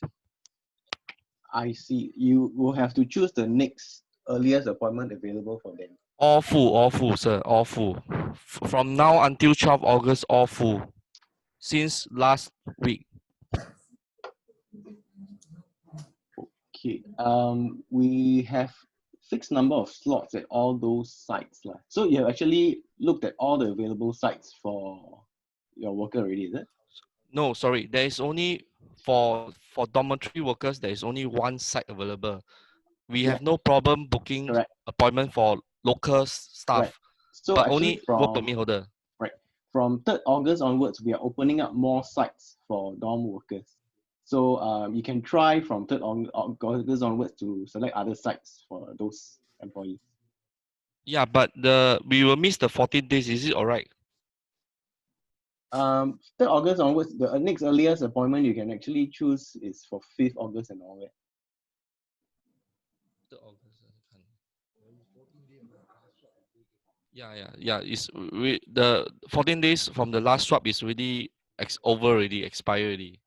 I see. You will have to choose the next earliest appointment available for them. All full, sir. All full. From now until 12 August, all full. Since last week. Okay. We have fixed number of slots at all those sites. So you have actually looked at all the available sites for your worker already, is it? No, sorry. There is only for dormitory workers, there is only one site available. We have no problem booking appointment for local staff, so but actually only work permit holder. Right. From 3rd August onwards, we are opening up more sites for dorm workers. So you can try from 3rd August onwards to select other sites for those employees. Yeah, but we will miss the 14 days. Is it all right? 3rd August onwards, the next earliest appointment you can actually choose is for 5th August and all that. Yeah. It's the 14 days from the last swab is already over already, expired already.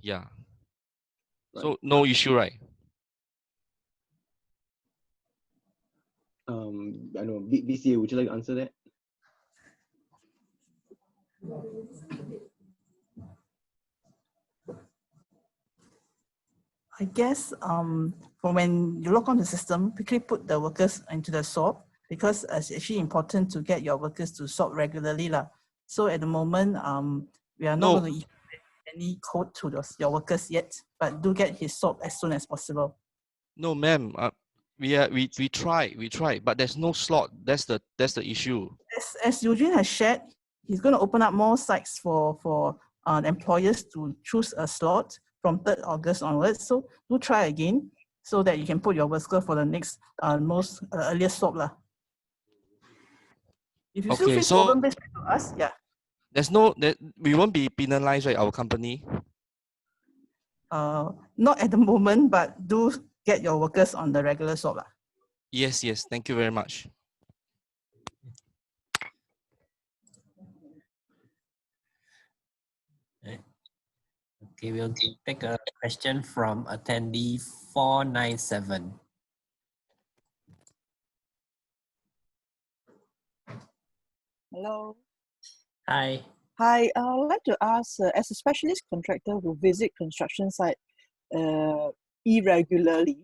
Yeah. So no issue, right? I know, BCA, would you like to answer that? I guess for when you log on the system, quickly put the workers into the swab, because it's actually important to get your workers to swab regularly. So at the moment, we are not No. going to issue any code to your workers yet, but do get his swab as soon as possible. No, ma'am. We try, but there's no slot. That's the issue. As Eugene has shared, he's going to open up more sites for employers to choose a slot from 3rd August onwards. So do try again so that you can put your worker for the next earliest swab lah. If you still Okay, face so problem, please speak to us. Yeah. We won't be penalized, right? Our company. Not at the moment, but do get your workers on the regular swab lah. Yes. Thank you very much. Okay, we'll take a question from attendee 497. Hello. Hi. Hi, I would like to ask, as a specialist contractor who visit construction site irregularly,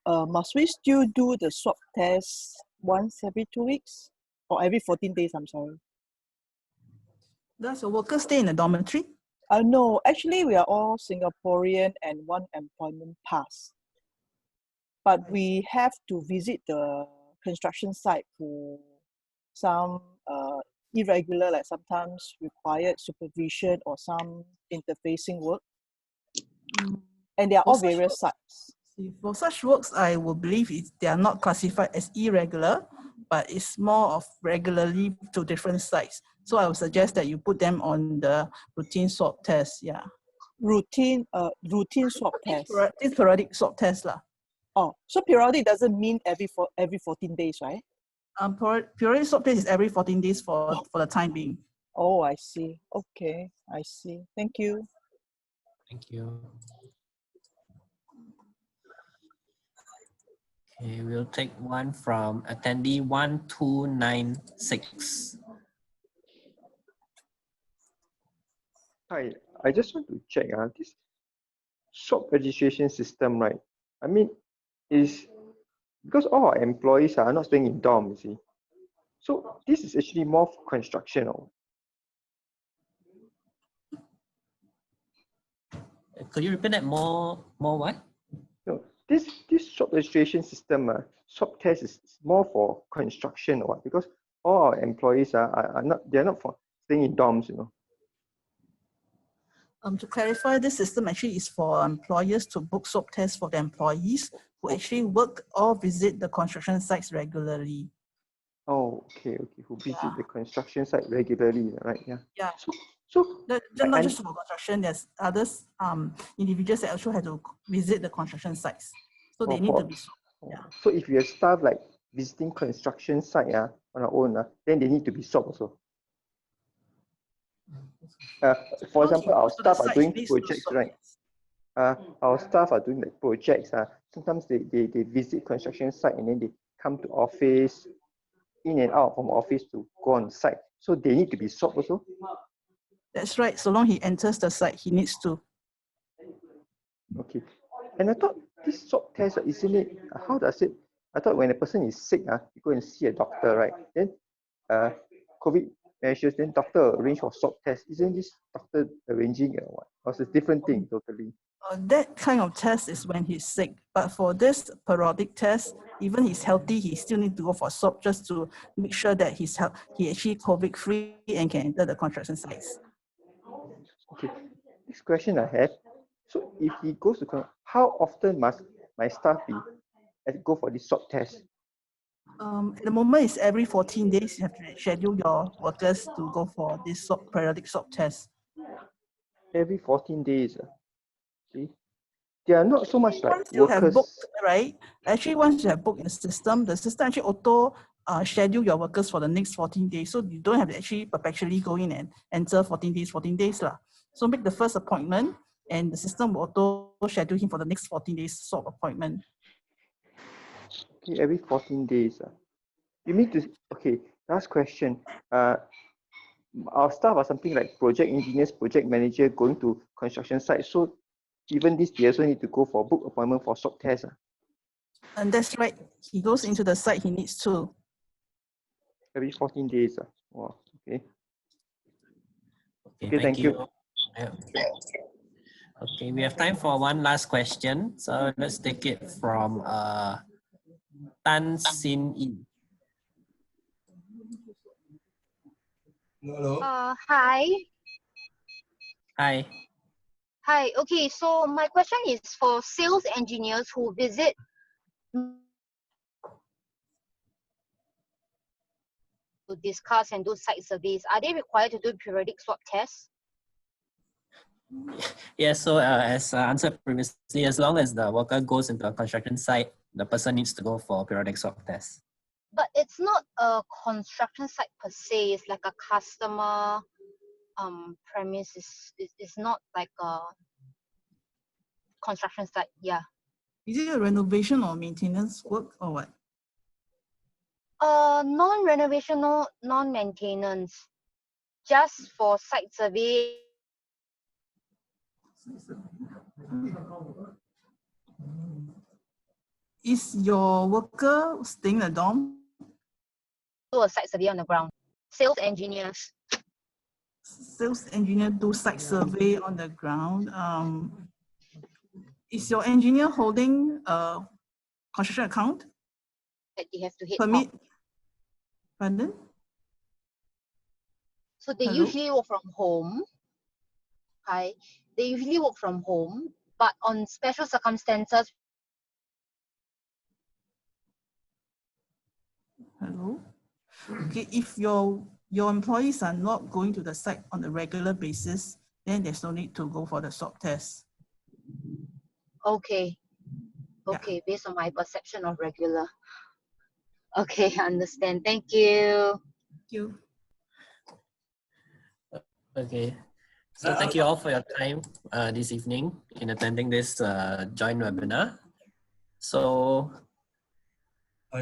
must we still do the swab test once every 2 weeks or every 14 days? I'm sorry. Does your worker stay in the dormitory? No, actually we are all Singaporean and one employment pass. But we have to visit the construction site for some irregular, like sometimes required supervision or some interfacing work. And they are all various sites. For such works, I would believe they are not classified as irregular, but it's more of regularly to different sites. So I would suggest that you put them on the routine swab test. Yeah. Routine swab test. It's periodic swab test lah. Oh, so periodic doesn't mean every 14 days, right? Periodic swab test is every 14 days for the time being. Oh, I see. Okay, I see. Thank you. Thank you. Okay, we'll take one from attendee 1296. Hi, I just want to check this shop registration system, right? I mean, is because all our employees are not staying in dorm, you see. So this is actually more for construction. Could you repeat that more what? No, this shop registration system, shop test is more for construction or what? Because all our employees are not for staying in dorms, you know. To clarify, this system actually is for employers to book swab tests for the employees who actually work or visit the construction sites regularly. Oh, okay. Who visit the construction site regularly, right? Yeah. Yeah. So not just for construction, there's others individuals that also have to visit the construction sites. So they need to be swabbed. Yeah. So if you have staff like visiting construction site on our own, then they need to be swabbed also. For example, our staff are doing projects, right? Our staff are doing like projects. Sometimes they visit construction site and then they come to office, in and out from office to go on site. So they need to be swabbed also. That's right. So long he enters the site, he needs to. Okay. And I thought this swab test, isn't it? How does it? I thought when a person is sick, you go and see a doctor, right? Then COVID measures, then doctor arrange for swab test. Isn't this doctor arranging it or what? Or it's a different thing totally? That kind of test is when he's sick. But for this periodic test, even he's healthy, he still need to go for swab just to make sure that he actually COVID free and can enter the construction sites. Okay. Next question I have. So if he goes to, how often must my staff go for this swab test? At the moment, it's every 14 days. You have to schedule your workers to go for this periodic swab test. Every 14 days. See, they are not so much like once you workers. Have booked, right? Actually, once you have booked in the system actually auto schedule your workers for the next 14 days. So you don't have to actually perpetually go in and enter 14 days lah. So make the first appointment and the system will auto schedule him for the next 14 days swab appointment. Okay, every 14 days. You need to, okay, last question. Our staff are something like project engineers, project manager going to construction sites. So even this, they also need to go for book appointment for swab test. And that's right. He goes into the site he needs to. Every 14 days. Wow, okay. Okay, thank you. Yeah. Okay, we have time for one last question. So let's take it from Tan Sin Yi. Hello. Hi. Hi. Hi. Okay, so my question is for sales engineers who visit to discuss and do site surveys. Are they required to do periodic swab tests? Yes, so as answered previously, as long as the worker goes into a construction site, the person needs to go for periodic swab test. But it's not a construction site per se. It's like a customer premise. It's not like a construction site. Yeah. Is it a renovation or maintenance work or what? Non-renovation, non-maintenance. Just for site survey. Is your worker staying in a dorm? Do a site survey on the ground. Sales engineers. Sales engineer do site survey on the ground. Is your engineer holding a construction account? That they have to hit Permit? top. Pardon? So they Hello? usually work from home. Hi. They usually work from home, but on special circumstances. Hello? Okay, if your employees are not going to the site on a regular basis, then there's no need to go for the swab test. Okay. Okay, based on my perception of regular. Okay, understand. Thank you. Thank you. Okay. So thank you all for your time this evening in attending this joint webinar. So.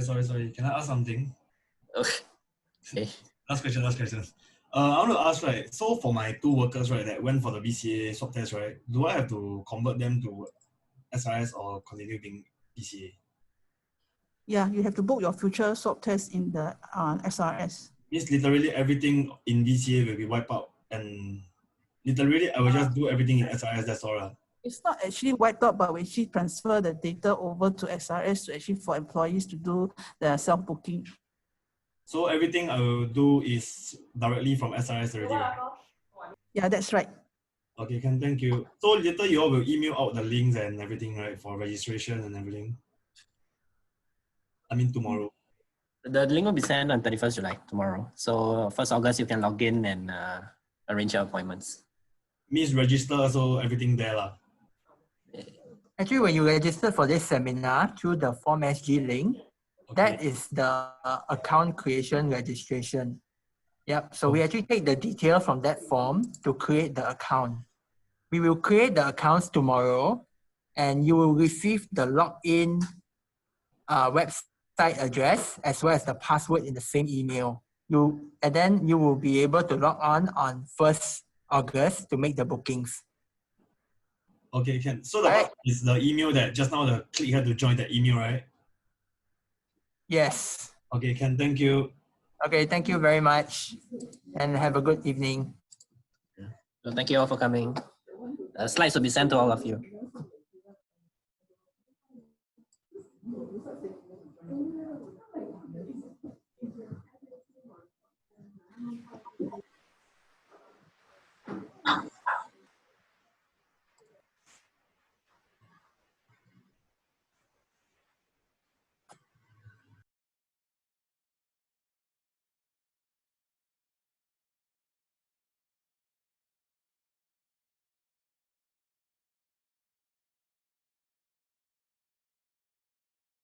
Sorry. Can I ask something? Okay. Last question. I want to ask, right, so for my 2 workers, right, that went for the BCA swab test, right, do I have to convert them to SRS or continue being BCA? Yeah, you have to book your future swab test in the SRS. Means literally everything in BCA will be wiped out, and literally I will just do everything in SRS, that's all. It's not actually wiped out, but we actually transfer the data over to SRS to actually for employees to do the self-booking. So everything I will do is directly from SRS already, right? Yeah, that's right. Okay, thank you. So later you all will email out the links and everything, right, for registration and everything? I mean tomorrow. The link will be sent on 31st July, tomorrow. So 1st August, you can log in and arrange your appointments. Means register, so everything there lah. Actually, when you register for this seminar through the Form SG link, that is the account creation registration. Yep. So we actually take the detail from that form to create the account. We will create the accounts tomorrow, and you will receive the login website address as well as the password in the same email. And then you will be able to log on 1st August to make the bookings. Okay, can. So the password is the email that just now the click here to join the email, right? Yes. Okay, thank you. Okay, thank you very much, and have a good evening. So thank you all for coming. Slides will be sent to all of you.